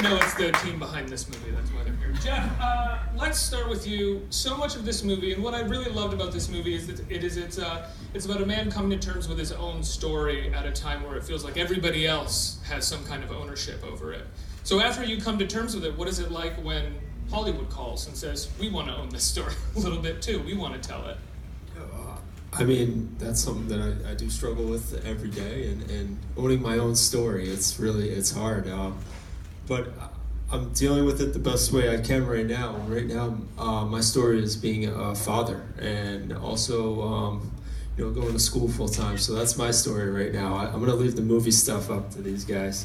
know it's the team behind this movie. That's why they're here. Jeff, let's start with you. So much of this movie, and what I really loved about this movie is that it's about a man coming to terms with his own story at a time where it feels like everybody else has some kind of ownership over it. So after you come to terms with it, what is it like when Hollywood calls and says, we want to own this story a little bit too, we want to tell it? I mean, that's something that I do struggle with every day, and owning my own story, it's hard. But I'm dealing with it the best way I can right now. Right now, my story is being a father, and also going to school full time. So that's my story right now. I'm gonna leave the movie stuff up to these guys.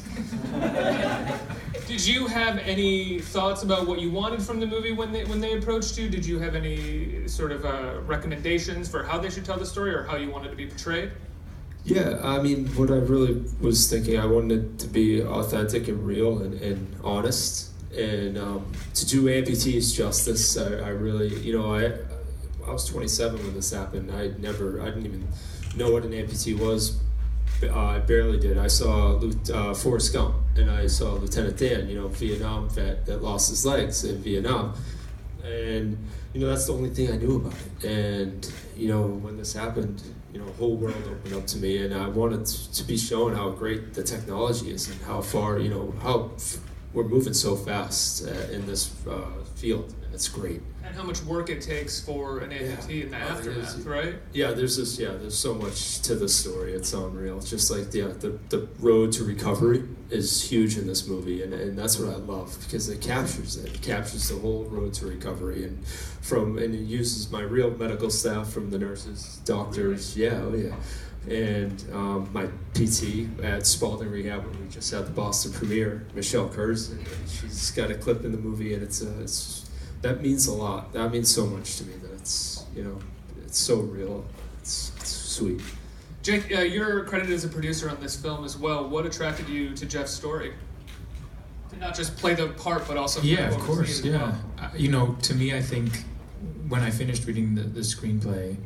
Did you have any thoughts about what you wanted from the movie when they approached you? Did you have any sort of recommendations for how they should tell the story or how you wanted to be portrayed? Yeah, I mean, what I really was thinking, I wanted it to be authentic and real and honest. And to do amputees justice, I really, I was 27 when this happened. I didn't even know what an amputee was. I barely did. I saw Forrest Gump, and I saw Lieutenant Dan, Vietnam vet that lost his legs in Vietnam. And, that's the only thing I knew about it. And, when this happened, a whole world opened up to me, and I wanted to be shown how great the technology is and how far, how we're moving so fast in this field, and it's great. And how much work it takes for an amputee in the aftermath, right? Yeah, there's so much to the story. It's unreal. It's just like the road to recovery is huge in this movie, and that's what I love because it captures it. It captures the whole road to recovery, and it uses my real medical staff from the nurses, doctors. Yeah, and my PT at Spalding Rehab, where we just had the Boston premiere, Michelle Kurz, and she's got a clip in the movie, and it's that means a lot. That means so much to me that it's so real. It's sweet. Jake, you're credited as a producer on this film as well. What attracted you to Jeff's story? To not just play the part, but also yeah, of course, yeah. Well. To me, I think when I finished reading the screenplay,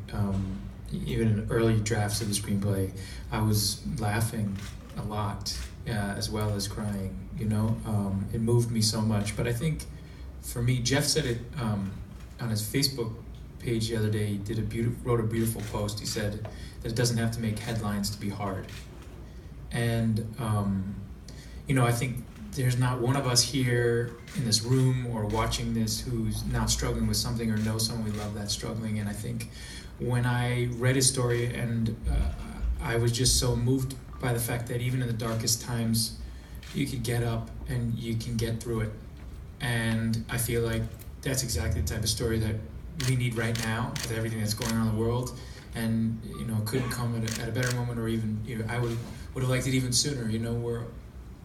even in early drafts of the screenplay, I was laughing a lot as well as crying. It moved me so much. But I think, for me, Jeff said it on his Facebook page the other day. He wrote a beautiful post. He said that it doesn't have to make headlines to be hard. And I think there's not one of us here in this room or watching this who's not struggling with something or knows someone we love that's struggling. And I think when I read his story, and I was just so moved by the fact that even in the darkest times, you could get up and you can get through it. And I feel like that's exactly the type of story that we need right now with everything that's going on in the world. And, couldn't come at a better moment, or even, I would have liked it even sooner, where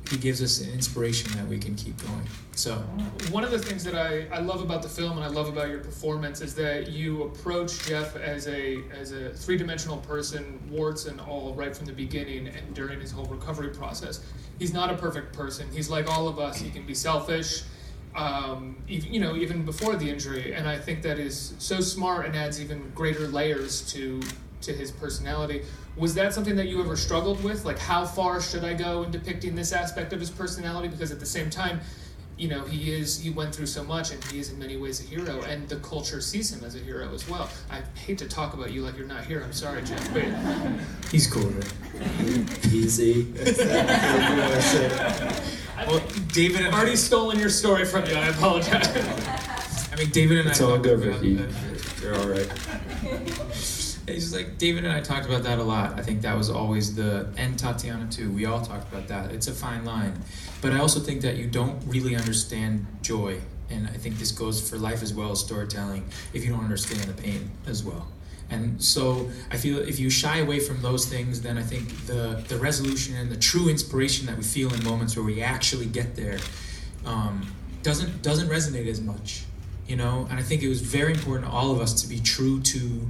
he gives us an inspiration that we can keep going. So one of the things that I love about the film and I love about your performance is that you approach Jeff as a three-dimensional person, warts and all, right from the beginning and during his whole recovery process. He's not a perfect person. He's like all of us. He can be selfish. Even before the injury, and I think that is so smart and adds even greater layers to his personality. Was that something that you ever struggled with? Like, how far should I go in depicting this aspect of his personality? Because at the same time, he went through so much, and he is in many ways a hero, and the culture sees him as a hero as well. I hate to talk about you like you're not here. I'm sorry, Jeff, but he's cool, right? Easy. Well, David and already stolen your story from you. I apologize. I mean, David and it's I all talked good, about Ricky. that. You're all right. It's just like David and I talked about that a lot. I think that was always and Tatiana too. We all talked about that. It's a fine line. But I also think that you don't really understand joy. And I think this goes for life as well as storytelling, if you don't understand the pain as well. And so I feel if you shy away from those things, then I think the resolution and the true inspiration that we feel in moments where we actually get there doesn't resonate as much, And I think it was very important to all of us to be true to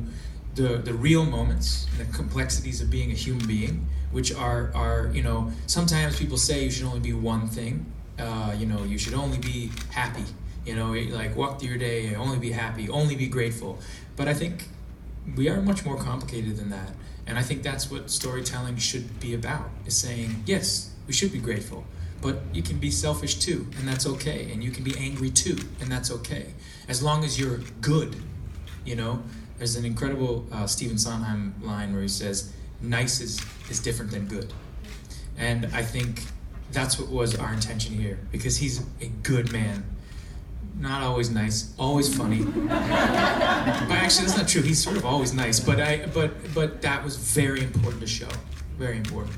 the real moments and the complexities of being a human being, which are sometimes people say you should only be one thing. You should only be happy. Like walk through your day, only be happy, only be grateful. But I think we are much more complicated than that. And I think that's what storytelling should be about, is saying, yes, we should be grateful, But you can be selfish too, and that's okay. And you can be angry too, and that's okay. As long as you're good, you know? There's an incredible Stephen Sondheim line where he says, nice is different than good. And I think that's what was our intention here, because he's a good man. Not always nice, always funny. But actually, that's not true. He's sort of always nice. But that was very important to show. Very important.